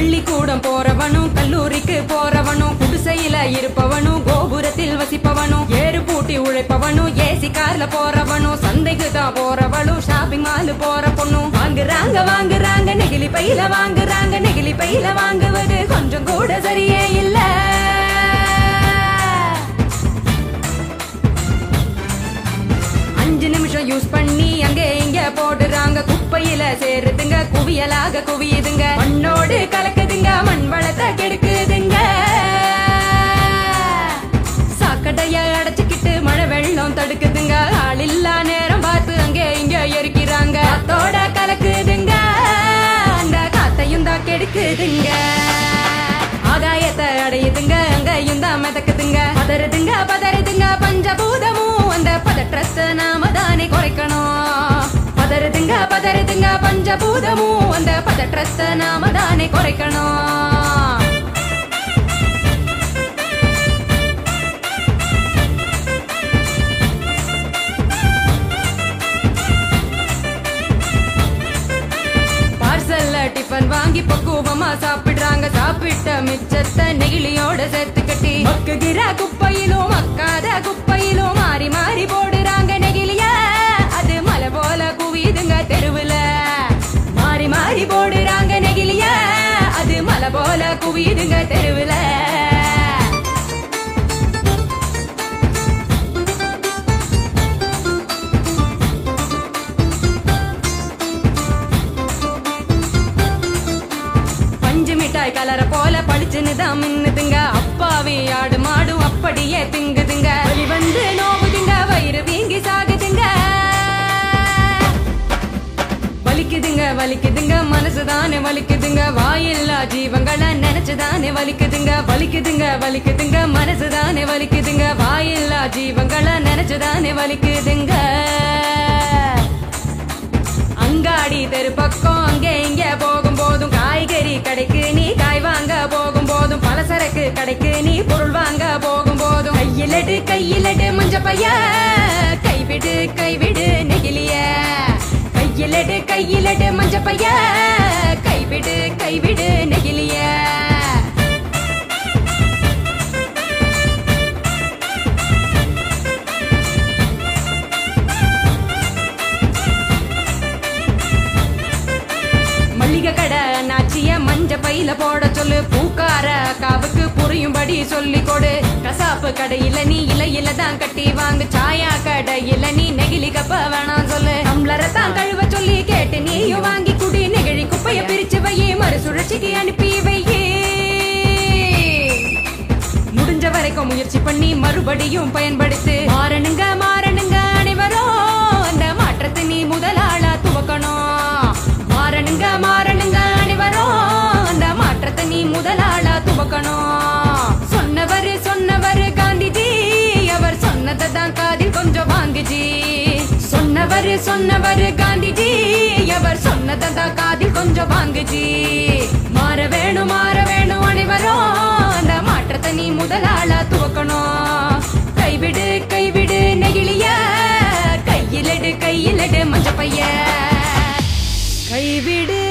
பள்ளிக்கூடம் போறவனும் கல்லூரிக்கு போறவனும் குடிசையில இருப்பவனும் கோபுரத்தில் வசிப்பவனும் ஏறு பூட்டி உழைப்பவனும் ஏசி கார்ல போறவனும் சந்தைக்கு தான் போறவளும் ஷாப்பிங் மால் போற பொண்ணும் வாங்குறாங்க நெகிழி பையில வாங்குறாங்க நெகிழி பையில வாங்குவது கொஞ்சம் கூட சரியே இல்ல. 5 நிமிஷம் யூஸ் பண்ணி அங்கே இங்க போடுறாங்க குப்பையில சேருதுங்க குவியலாக குவியுதுங்க மண்ணோடு கலக்குதுங்க மண் வளத்தை கெடுக்குதுங்க. சாக்கடைய அடைச்சுக்கிட்டு மழை வெள்ளம் தடுக்குதுங்க ஆள் இல்லா நேரம் பார்த்து அங்கே இங்க எரிக்கிறாங்க காத்தோட கலக்குதுங்க அந்த காத்தையும் தான் கெடுக்குதுங்க. ஆகாயத்தை அடையுதுங்க அங்கையும் தான் மிதக்குதுங்க பதறுதுங்க பஞ்சபூதமும் அந்த பதற்றத்தை நாம தானே குறைக்கணும். பதறுதுங்க பஞ்சபூதமும் அந்த பதற்றத்தை நாம தானே குறைக்கணும். டிஃபன் வாங்கி பக்குவமா சாப்பிடுறாங்க சாப்பிட்ட மிச்சத்தை நெகிழியோட சேர்த்து கட்டி மக்குகிற குப்பையிலும் மக்காத குப்பையிலும் மாறி மாறி போடுறாங்க நெகிழிய அது மலை போல குவியுதுங்க தெருவுல மாறி மாறி போடுறாங்க நெகிழிய அது மலை போல குவியுதுங்க தெருவுல. மிட்டாய் கலர போல பளிச்சுன்னு தான் மின்னுதுங்க அப்பாவி ஆடு மாடும் அப்படியே திங்குதுங்க வலி வந்து நோவுதுங்க வயிறு வீங்கி சாகுதுங்க வலிக்குதுங்க மனசுதானே வலிக்குதுங்க வாயில்லா ஜீவங்களை நினைச்சுதானே வலிக்குதுங்க மனசுதானே வலிக்குதுங்க வாயில்லா ஜீவங்களை நினைச்சுதானே வலிக்குதுங்க. அங்காடி தெரு பக்கம் அங்கே இங்க போகும் போதும் காய்கறி கடைக்கு நீ காய் வாங்க போகும் போதும் பலசரக்கு கடைக்கு நீ பொருள் வாங்க போகும் போதும் கையிலட்டு மஞ்ச பைய கைவிடு நெகிழிய கையிலட்டு மஞ்ச பைய கைவிடு நெகிழிய. கடை நாச்சிய மஞ்ச பையில போட சொல்லு பூக்கார காவுக்கு புரியும்படி சொல்லி கொடு கசாப்பு கடையில நீ இலையில தான் கட்டி வாங்கு சாயா கடையில நீ நெகிழி கப்ப வேணாம் சொல்லு டம்ளரை தான் கழுவ சொல்லி கேட்டு நீயும் வாங்கி குடி நெகிழி குப்பைய பிரிச்சு வையே மறுசுழற்சிக்கு அனுப்பி வையே. முடிஞ்ச வரைக்கும் முயற்சி பண்ணி மறுபடியும் பயன்படுத்து மாறணுங்க அனைவரும் அந்த மாற்றத்தை நீ முதலாளா துவக்கணும். மாறணுங்க அனைவரும் அந்த மாற்றத்தை நீ முதலாளா துவக்கணும். சொன்னவர் காந்திஜி அவர் சொன்னதை தான் காதில் கொஞ்சம் வாங்குஜி சொன்னவர் காந்திஜி அவர் சொன்னதை தான் காதில் கொஞ்சம் வாங்குஜி. மாற வேணும் அனைவரும் அந்த மாற்றத்தை நீ முதலாளா துவக்கணும். கைவிடு நெகிழிய கையிலடு மஞ்ச பைய கைவிடு